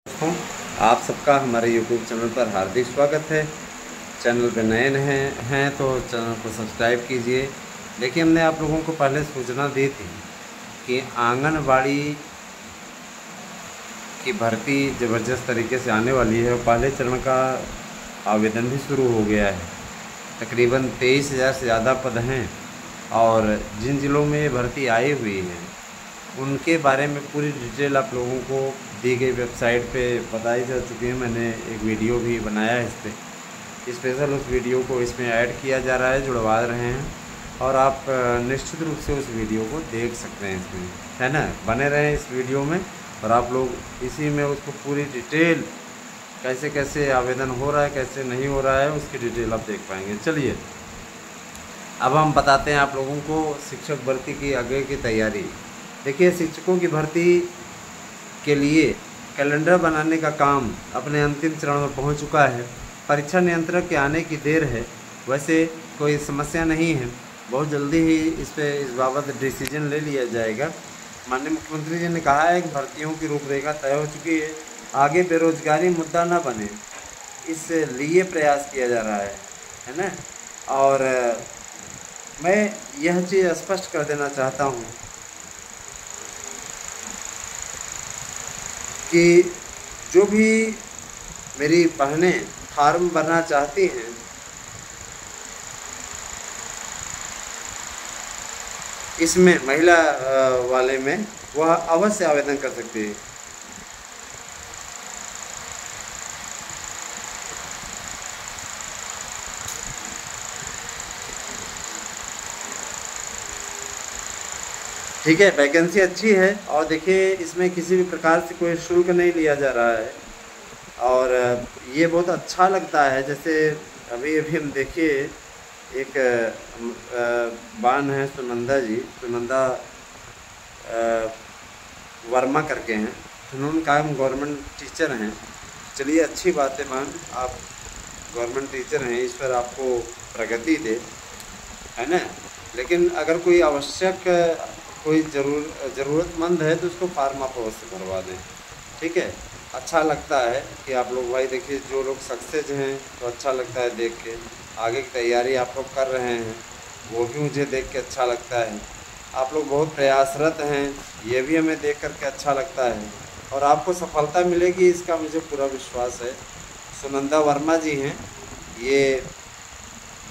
दोस्तों, आप सबका हमारे YouTube चैनल पर हार्दिक स्वागत है। चैनल पे नए हैं तो चैनल को सब्सक्राइब कीजिए। देखिए, हमने आप लोगों को पहले सूचना दी थी कि आंगनबाड़ी की भर्ती ज़बरदस्त तरीके से आने वाली है और पहले चरण का आवेदन भी शुरू हो गया है। तकरीबन 23,000 से ज़्यादा पद हैं और जिन ज़िलों में ये भर्ती आई हुई है उनके बारे में पूरी डिटेल आप लोगों को दी गई वेबसाइट पे बताई जा चुकी है। मैंने एक वीडियो भी बनाया है इस पर, स्पेशल उस वीडियो को इसमें ऐड किया जा रहा है, जुड़वा रहे हैं और आप निश्चित रूप से उस वीडियो को देख सकते हैं इसमें, है ना। बने रहें इस वीडियो में और आप लोग इसी में उसको पूरी डिटेल कैसे कैसे आवेदन हो रहा है, कैसे नहीं हो रहा है, उसकी डिटेल आप देख पाएंगे। चलिए अब हम बताते हैं आप लोगों को शिक्षक भर्ती की आगे की तैयारी। देखिए, शिक्षकों की भर्ती के लिए कैलेंडर बनाने का काम अपने अंतिम चरण में पहुंच चुका है। परीक्षा नियंत्रक के आने की देर है, वैसे कोई समस्या नहीं है। बहुत जल्दी ही इस बाबत डिसीजन ले लिया जाएगा। माननीय मुख्यमंत्री जी ने कहा है कि भर्तियों की रूपरेखा तय हो चुकी है, आगे बेरोजगारी मुद्दा ना बने, इसलिए प्रयास किया जा रहा है ना। और मैं यह चीज़ स्पष्ट कर देना चाहता हूँ कि जो भी मेरी बहनें फार्म भरना चाहती हैं, इसमें महिला वाले में वह अवश्य आवेदन कर सकती है। ठीक है, वैकेंसी अच्छी है और देखिए इसमें किसी भी प्रकार से कोई शुल्क नहीं लिया जा रहा है और ये बहुत अच्छा लगता है। जैसे अभी हम देखिए एक बान है सुनंदा जी, सुनंदा वर्मा करके हैं, उन्होंने कहा हम गवर्नमेंट टीचर हैं। चलिए, अच्छी बात है बान, आप गवर्नमेंट टीचर हैं, ईश्वर आपको प्रगति दे, है ना। लेकिन अगर कोई आवश्यक कोई ज़रूरतमंद है तो उसको फार्म आप अवश्य भरवा दें। ठीक है, अच्छा लगता है कि आप लोग, भाई देखिए जो लोग सक्सेस हैं तो अच्छा लगता है देख के। आगे की तैयारी आप लोग कर रहे हैं वो भी मुझे देख के अच्छा लगता है। आप लोग बहुत प्रयासरत हैं, ये भी हमें देख कर के अच्छा लगता है और आपको सफलता मिलेगी इसका मुझे पूरा विश्वास है। सुनंदा वर्मा जी हैं, ये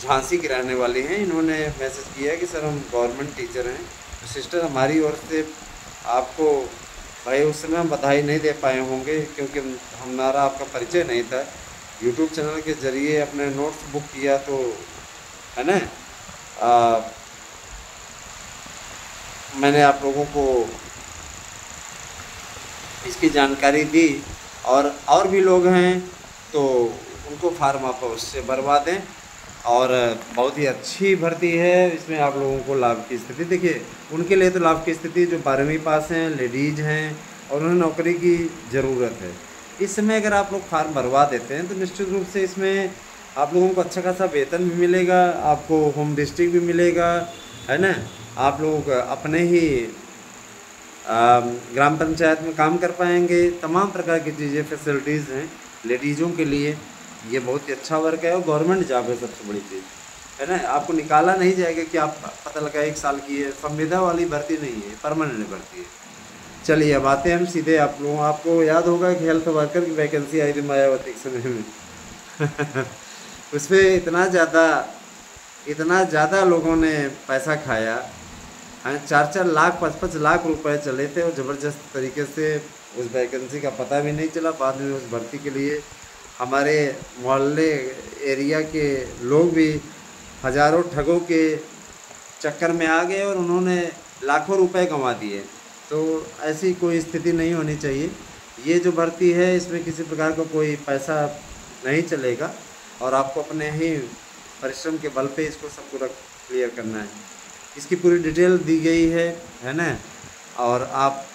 झांसी की रहने वाली हैं। इन्होंने मैसेज किया है कि सर हम गवर्नमेंट टीचर हैं। तो सिस्टर, हमारी ओर से आपको, भाई उस समय हम बधाई नहीं दे पाए होंगे क्योंकि हमारा आपका परिचय नहीं था। यूट्यूब चैनल के ज़रिए अपने नोट्स बुक किया तो, है ना। मैंने आप लोगों को इसकी जानकारी दी और भी लोग हैं तो उनको फार्म आप अवश्य भरवा दें और बहुत ही अच्छी भर्ती है। इसमें आप लोगों को लाभ की स्थिति, देखिए उनके लिए तो लाभ की स्थिति जो 12वीं पास हैं, लेडीज हैं और उन्हें नौकरी की ज़रूरत है। इस समय अगर आप लोग फार्म भरवा देते हैं तो निश्चित रूप से इसमें आप लोगों को अच्छा खासा वेतन भी मिलेगा, आपको होम डिस्ट्रिक्ट भी मिलेगा, है ना। आप लोग अपने ही ग्राम पंचायत में काम कर पाएंगे। तमाम प्रकार की चीज़ें, फैसिलिटीज़ हैं लेडीज़ों के लिए। ये बहुत ही अच्छा वर्क है और गवर्नमेंट जॉब है, सबसे बड़ी चीज़, है ना। आपको निकाला नहीं जाएगा कि आप पता लगा 1 साल की है, संविदा वाली भर्ती नहीं है, परमानेंट भर्ती है। चलिए अब आते हैं हम सीधे, आपको याद होगा कि हेल्थ वर्कर की वैकेंसी आई थी मायावती के समय में उसमें इतना ज़्यादा लोगों ने पैसा खाया, 4-4 लाख 5-5 लाख रुपए चले थे और ज़बरदस्त तरीके से उस वैकेंसी का पता भी नहीं चला। बाद में उस भर्ती के लिए हमारे मोहल्ले एरिया के लोग भी हज़ारों ठगों के चक्कर में आ गए और उन्होंने लाखों रुपए गंवा दिए। तो ऐसी कोई स्थिति नहीं होनी चाहिए। ये जो भर्ती है इसमें किसी प्रकार का कोई पैसा नहीं चलेगा और आपको अपने ही परिश्रम के बल पे इसको सब पूरा क्लियर करना है। इसकी पूरी डिटेल दी गई है ना। और आप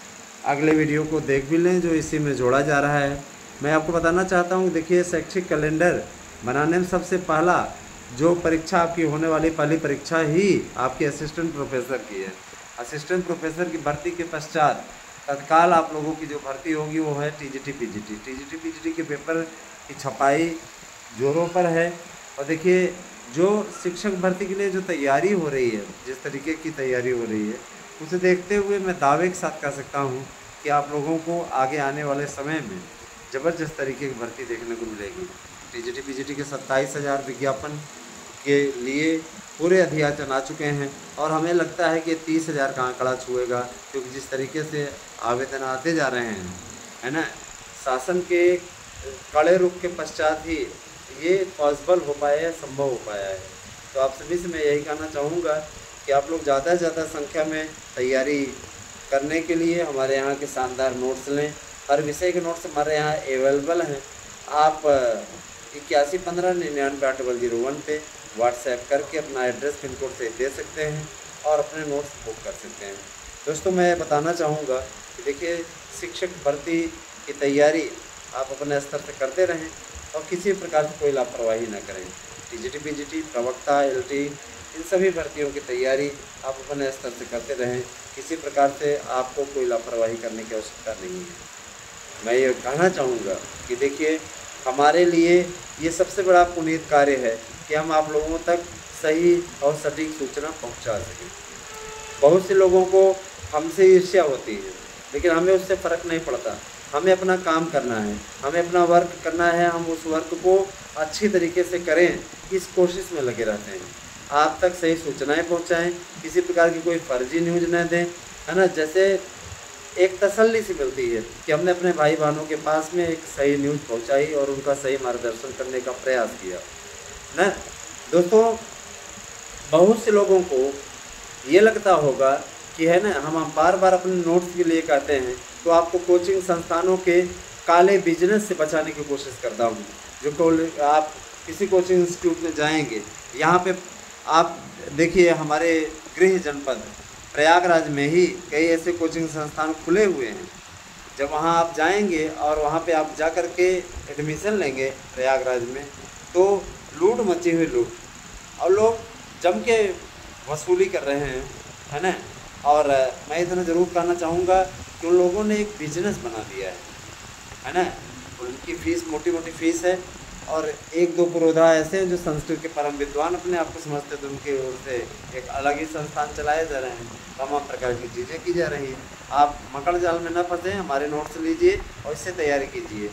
अगले वीडियो को देख भी लें जो इसी में जोड़ा जा रहा है। मैं आपको बताना चाहता हूँ, देखिए शैक्षिक कैलेंडर बनाने में सबसे पहला जो परीक्षा आपकी होने वाली पहली परीक्षा ही आपकी असिस्टेंट प्रोफेसर की है। असिस्टेंट प्रोफेसर की भर्ती के पश्चात तत्काल आप लोगों की जो भर्ती होगी वो है टीजीटी पीजीटी। टीजीटी पीजीटी के पेपर की छपाई जोरों पर है। और देखिए, जो शिक्षक भर्ती के लिए जो तैयारी हो रही है, जिस तरीके की तैयारी हो रही है, उसे देखते हुए मैं दावे के साथ कह सकता हूँ कि आप लोगों को आगे आने वाले समय में ज़बरदस्त तरीके की भर्ती देखने को मिलेगी। टीजीटी पीजीटी के 27,000 विज्ञापन के लिए पूरे अध्याचन आ चुके हैं और हमें लगता है कि 30,000 का आंकड़ा छुएगा, क्योंकि जिस तरीके से आवेदन आते जा रहे हैं, है ना, शासन के कड़े रुख के पश्चात ही ये पॉसिबल हो पाया है, संभव हो पाया है। तो आप सभी से मैं यही कहना चाहूँगा कि आप लोग ज़्यादा से ज़्यादा संख्या में तैयारी करने के लिए हमारे यहाँ के शानदार नोट्स लें। हर विषय के नोट्स हमारे यहाँ अवेलेबल हैं। आप 8115998001 पे व्हाट्सएप करके अपना एड्रेस पिन कोड से दे सकते हैं और अपने नोट्स बुक कर सकते हैं। दोस्तों, मैं बताना चाहूँगा कि देखिए, शिक्षक भर्ती की तैयारी आप अपने स्तर से करते रहें और किसी प्रकार से कोई लापरवाही ना करें। टीजीटी पीजीटी, प्रवक्ता, एलटी, इन सभी भर्तियों की तैयारी आप अपने स्तर से करते रहें। किसी प्रकार से आपको कोई लापरवाही करने की आवश्यकता नहीं है। मैं ये कहना चाहूँगा कि देखिए, हमारे लिए ये सबसे बड़ा पुनीत कार्य है कि हम आप लोगों तक सही और सटीक सूचना पहुँचा सकें। बहुत से लोगों को हमसे ईर्ष्या होती है, लेकिन हमें उससे फ़र्क नहीं पड़ता। हमें अपना काम करना है, हमें अपना वर्क करना है। हम उस वर्क को अच्छी तरीके से करें, इस कोशिश में लगे रहते हैं। आप तक सही सूचनाएं पहुंचाएं, किसी प्रकार की कोई फर्जी न्यूज़ न दें, है ना। जैसे एक तसल्ली सी मिलती है कि हमने अपने भाई बहनों के पास में एक सही न्यूज़ पहुंचाई और उनका सही मार्गदर्शन करने का प्रयास किया ना। दोस्तों, बहुत से लोगों को ये लगता होगा कि है ना, हम बार बार अपने नोट्स के लिए कहते हैं, तो आपको कोचिंग संस्थानों के काले बिजनेस से बचाने की कोशिश करता हूँ। जो आप किसी कोचिंग इंस्टीट्यूट में जाएंगे, यहाँ पे आप देखिए, हमारे गृह जनपद प्रयागराज में ही कई ऐसे कोचिंग संस्थान खुले हुए हैं। जब वहाँ आप जाएंगे और वहाँ पे आप जा कर के एडमिशन लेंगे प्रयागराज में, तो लूट मची हुई लूट, और लोग जम के वसूली कर रहे हैं, है ना। और मैं इतना ज़रूर कहना चाहूँगा कि उन लोगों ने एक बिजनेस बना दिया है ना। उनकी फ़ीस मोटी मोटी फ़ीस है और एक दो पुरोधा ऐसे हैं जो संस्कृत के परम विद्वान अपने आप को समझते, तो उनकी ओर से एक अलग ही संस्थान चलाए जा रहे हैं। तमाम प्रकार की चीज़ें की जा रही हैं। आप मकड़ जाल में न फंसें, हमारे नोट्स लीजिए और इससे तैयारी कीजिए।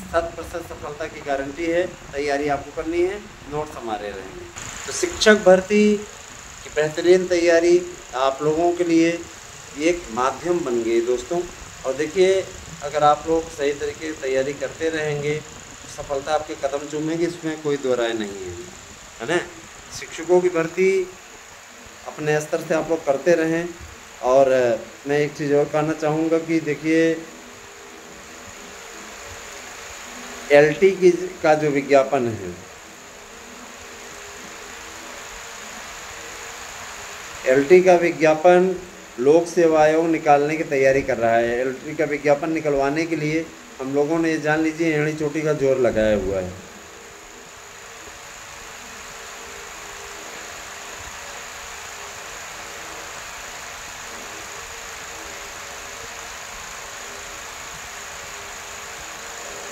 100% सफलता की गारंटी है। तैयारी आपको करनी है, नोट्स हमारे रहेंगे। तो शिक्षक भर्ती की बेहतरीन तैयारी आप लोगों के लिए एक माध्यम बन गई दोस्तों। और देखिए, अगर आप लोग सही तरीके से तैयारी करते रहेंगे, सफलता आपके कदम चूमेगी, इसमें कोई दो राय नहीं है ना। शिक्षकों की भर्ती अपने स्तर से आप लोग करते रहें। और मैं एक चीज़ और कहना चाहूँगा कि देखिए, एलटी का जो विज्ञापन है, एलटी का विज्ञापन लोक सेवा आयोग निकालने की तैयारी कर रहा है। एलटी का विज्ञापन निकलवाने के लिए हम लोगों ने, ये जान लीजिए, एड़ी चोटी का जोर लगाया हुआ है।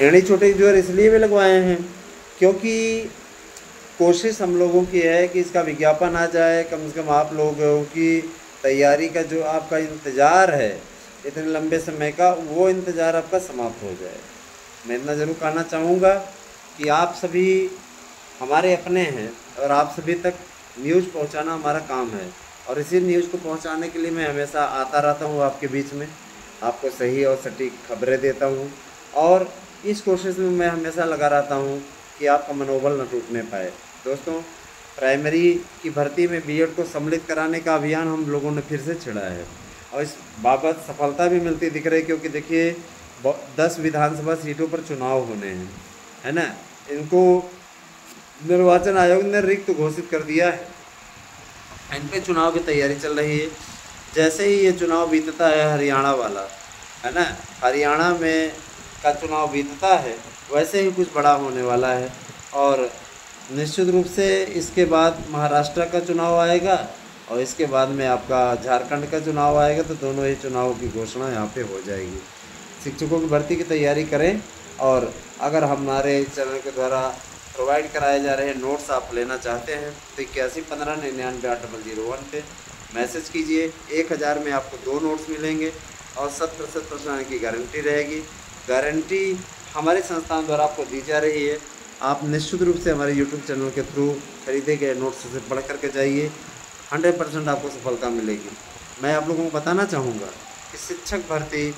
एड़ी चोटी जोर इसलिए भी लगवाए हैं क्योंकि कोशिश हम लोगों की है कि इसका विज्ञापन आ जाए, कम से कम आप लोगों की तैयारी का जो आपका इंतज़ार है इतने लंबे समय का, वो इंतज़ार आपका समाप्त हो जाए। मैं इतना ज़रूर कहना चाहूँगा कि आप सभी हमारे अपने हैं और आप सभी तक न्यूज़ पहुँचाना हमारा काम है। और इसी न्यूज़ को पहुँचाने के लिए मैं हमेशा आता रहता हूँ आपके बीच में, आपको सही और सटीक खबरें देता हूँ। और इस कोशिश में मैं हमेशा लगा रहता हूँ कि आपका मनोबल न टूटने पाए। दोस्तों, प्राइमरी की भर्ती में बीएड को सम्मिलित कराने का अभियान हम लोगों ने फिर से छेड़ा है और इस बाबत सफलता भी मिलती दिख रही है। क्योंकि देखिए, 10 विधानसभा सीटों पर चुनाव होने हैं, है ना। इनको निर्वाचन आयोग ने रिक्त घोषित कर दिया है। इन पे चुनाव की तैयारी चल रही है। जैसे ही ये चुनाव बीतता है, हरियाणा वाला, है ना, हरियाणा में का चुनाव बीतता है, वैसे ही कुछ बड़ा होने वाला है। और निश्चित रूप से इसके बाद महाराष्ट्र का चुनाव आएगा और इसके बाद में आपका झारखंड का चुनाव आएगा तो दोनों ही चुनावों की घोषणा यहाँ पे हो जाएगी। शिक्षकों की भर्ती की तैयारी करें, और अगर हमारे चैनल के द्वारा प्रोवाइड कराए जा रहे नोट्स आप लेना चाहते हैं तो 8115998001 पे मैसेज कीजिए। 1000 में आपको 2 नोट्स मिलेंगे और 70% की गारंटी रहेगी। गारंटी हमारे संस्थान द्वारा आपको दी जा रही है। आप निश्चित रूप से हमारे YouTube चैनल के थ्रू खरीदे गए नोट्स से पढ़ करके जाइए, 100% आपको सफलता मिलेगी। मैं आप लोगों को बताना चाहूँगा कि शिक्षक भर्ती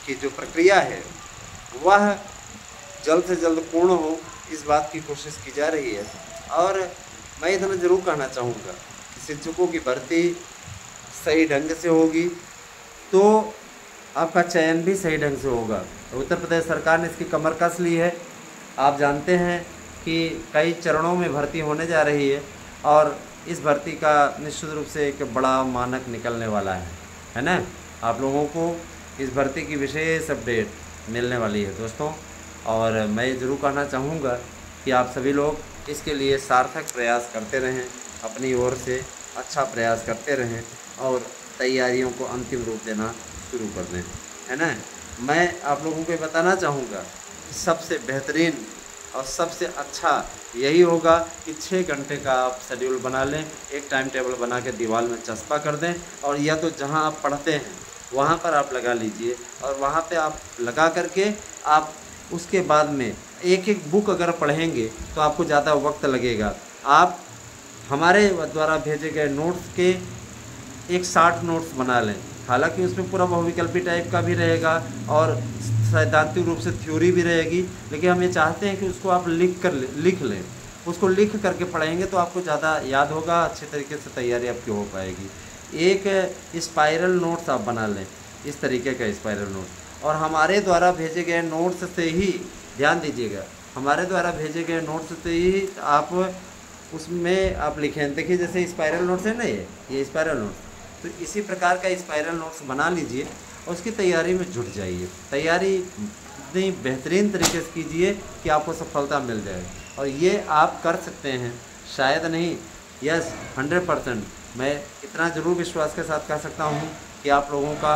की जो प्रक्रिया है वह जल्द से जल्द पूर्ण हो, इस बात की कोशिश की जा रही है। और मैं इतना ज़रूर कहना चाहूँगा कि शिक्षकों की भर्ती सही ढंग से होगी तो आपका चयन भी सही ढंग से होगा। उत्तर प्रदेश सरकार ने इसकी कमर कस ली है। आप जानते हैं कि कई चरणों में भर्ती होने जा रही है और इस भर्ती का निश्चित रूप से एक बड़ा मानक निकलने वाला है ना। आप लोगों को इस भर्ती की विशेष अपडेट मिलने वाली है दोस्तों, और मैं ज़रूर कहना चाहूँगा कि आप सभी लोग इसके लिए सार्थक प्रयास करते रहें, अपनी ओर से अच्छा प्रयास करते रहें और तैयारियों को अंतिम रूप देना शुरू कर दें, है ना। मैं आप लोगों को बताना चाहूँगा सबसे बेहतरीन और सबसे अच्छा यही होगा कि 6 घंटे का आप शेड्यूल बना लें, एक टाइम टेबल बना के दीवार में चस्पा कर दें, और या तो जहां आप पढ़ते हैं वहां पर आप लगा लीजिए, और वहां पे आप लगा करके आप उसके बाद में एक एक बुक अगर पढ़ेंगे तो आपको ज़्यादा वक्त लगेगा। आप हमारे द्वारा भेजे गए नोट्स के एक 60 नोट्स बना लें, हालांकि उसमें पूरा बहुविकल्पी टाइप का भी रहेगा और सैद्धांतिक रूप से थ्योरी भी रहेगी, लेकिन हम ये चाहते हैं कि उसको आप लिख लें। उसको लिख करके पढ़ेंगे तो आपको ज़्यादा याद होगा, अच्छे तरीके से तैयारी आपकी हो पाएगी। एक स्पाइरल नोट्स आप बना लें, इस तरीके का स्पाइरल नोट, और हमारे द्वारा भेजे गए नोट्स से ही, ध्यान दीजिएगा, हमारे द्वारा भेजे गए नोट्स से ही आप उसमें आप लिखें। देखिए जैसे स्पाइरल नोट्स है ना, ये स्पाइरल नोट्स, तो इसी प्रकार का स्पाइरल नोट्स बना लीजिए और उसकी तैयारी में जुट जाइए। तैयारी इतनी बेहतरीन तरीके से कीजिए कि आपको सफलता मिल जाए, और ये आप कर सकते हैं। शायद नहीं, यस 100% मैं इतना ज़रूर विश्वास के साथ कह सकता हूँ कि आप लोगों का,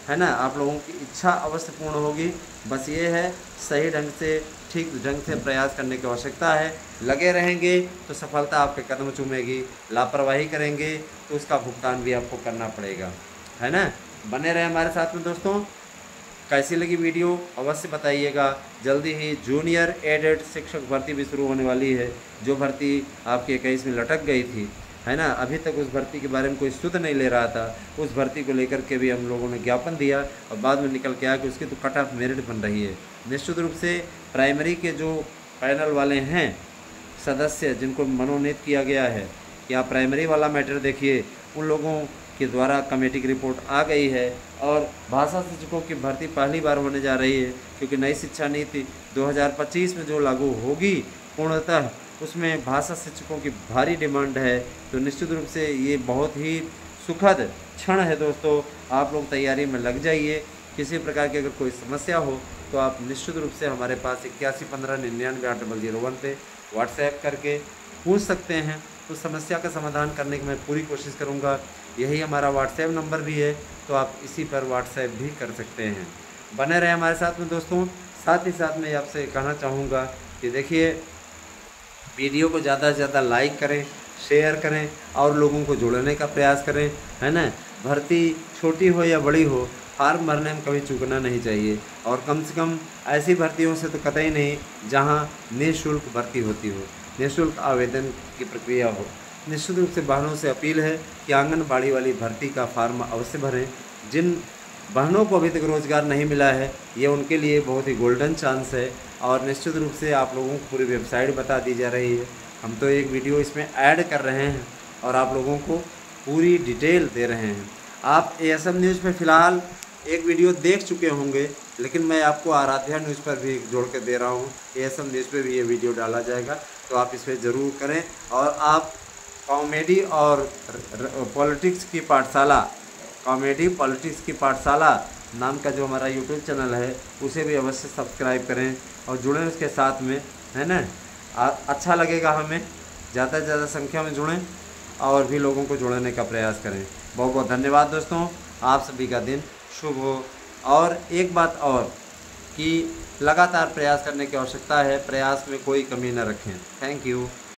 है ना, आप लोगों की इच्छा अवश्य पूर्ण होगी। बस ये है सही ढंग से, ठीक ढंग से प्रयास करने की आवश्यकता है। लगे रहेंगे तो सफलता आपके कदम चूमेगी, लापरवाही करेंगे तो उसका भुगतान भी आपको करना पड़ेगा, है ना। बने रहे हमारे साथ में दोस्तों। कैसी लगी वीडियो अवश्य बताइएगा। जल्दी ही जूनियर एडेड शिक्षक भर्ती भी शुरू होने वाली है। जो भर्ती आपके 21 में लटक गई थी, है ना, अभी तक उस भर्ती के बारे में कोई सुध नहीं ले रहा था, उस भर्ती को लेकर के भी हम लोगों ने ज्ञापन दिया और बाद में निकल के आया कि उसकी तो कट ऑफ मेरिट बन रही है। निश्चित रूप से प्राइमरी के जो पैनल वाले हैं सदस्य, जिनको मनोनीत किया गया है कि आप प्राइमरी वाला मैटर देखिए, उन लोगों के द्वारा कमेटी की रिपोर्ट आ गई है और भाषा शिक्षकों की भर्ती पहली बार होने जा रही है, क्योंकि नई शिक्षा नीति 2025 में जो लागू होगी पूर्णतः, उसमें भाषा शिक्षकों की भारी डिमांड है। तो निश्चित रूप से ये बहुत ही सुखद क्षण है दोस्तों। आप लोग तैयारी में लग जाइए। किसी प्रकार की अगर कोई समस्या हो तो आप निश्चित रूप से हमारे पास 8115998001 पे व्हाट्सएप करके पूछ सकते हैं। तो समस्या का समाधान करने की मैं पूरी कोशिश करूंगा। यही हमारा व्हाट्सएप नंबर भी है, तो आप इसी पर व्हाट्सएप भी कर सकते हैं। बने रहे हमारे साथ में दोस्तों। साथ ही साथ मैं आपसे कहना चाहूँगा कि देखिए, वीडियो को ज़्यादा से ज़्यादा लाइक करें, शेयर करें और लोगों को जोड़ने का प्रयास करें, है ना। भर्ती छोटी हो या बड़ी हो, फार्म भरने में कभी चूकना नहीं चाहिए, और कम से कम ऐसी भर्तियों से तो कतई नहीं जहां निःशुल्क भर्ती होती हो, निःशुल्क आवेदन की प्रक्रिया हो। निश्चित रूप से बहनों से अपील है कि आंगनबाड़ी वाली भर्ती का फार्म अवश्य भरें। जिन बहनों को अभी तक रोज़गार नहीं मिला है, ये उनके लिए बहुत ही गोल्डन चांस है, और निश्चित रूप से आप लोगों को पूरी वेबसाइट बता दी जा रही है। हम तो एक वीडियो इसमें ऐड कर रहे हैं और आप लोगों को पूरी डिटेल दे रहे हैं। आप ASM न्यूज़ पे फ़िलहाल एक वीडियो देख चुके होंगे, लेकिन मैं आपको आराध्या न्यूज़ पर भी जोड़ के दे रहा हूँ। ASM न्यूज़ पे भी ये वीडियो डाला जाएगा, तो आप इस पर ज़रूर करें। और आप कॉमेडी और पॉलिटिक्स की पाठशाला, कॉमेडी पॉलिटिक्स की पाठशाला नाम का जो हमारा YouTube चैनल है, उसे भी अवश्य सब्सक्राइब करें और जुड़ें उसके साथ में, है ना। अच्छा लगेगा हमें, ज़्यादा से ज़्यादा संख्या में जुड़ें और भी लोगों को जोड़ने का प्रयास करें। बहुत बहुत धन्यवाद दोस्तों, आप सभी का दिन शुभ हो। और एक बात और कि लगातार प्रयास करने की आवश्यकता है, प्रयास में कोई कमी न रखें। Thank you.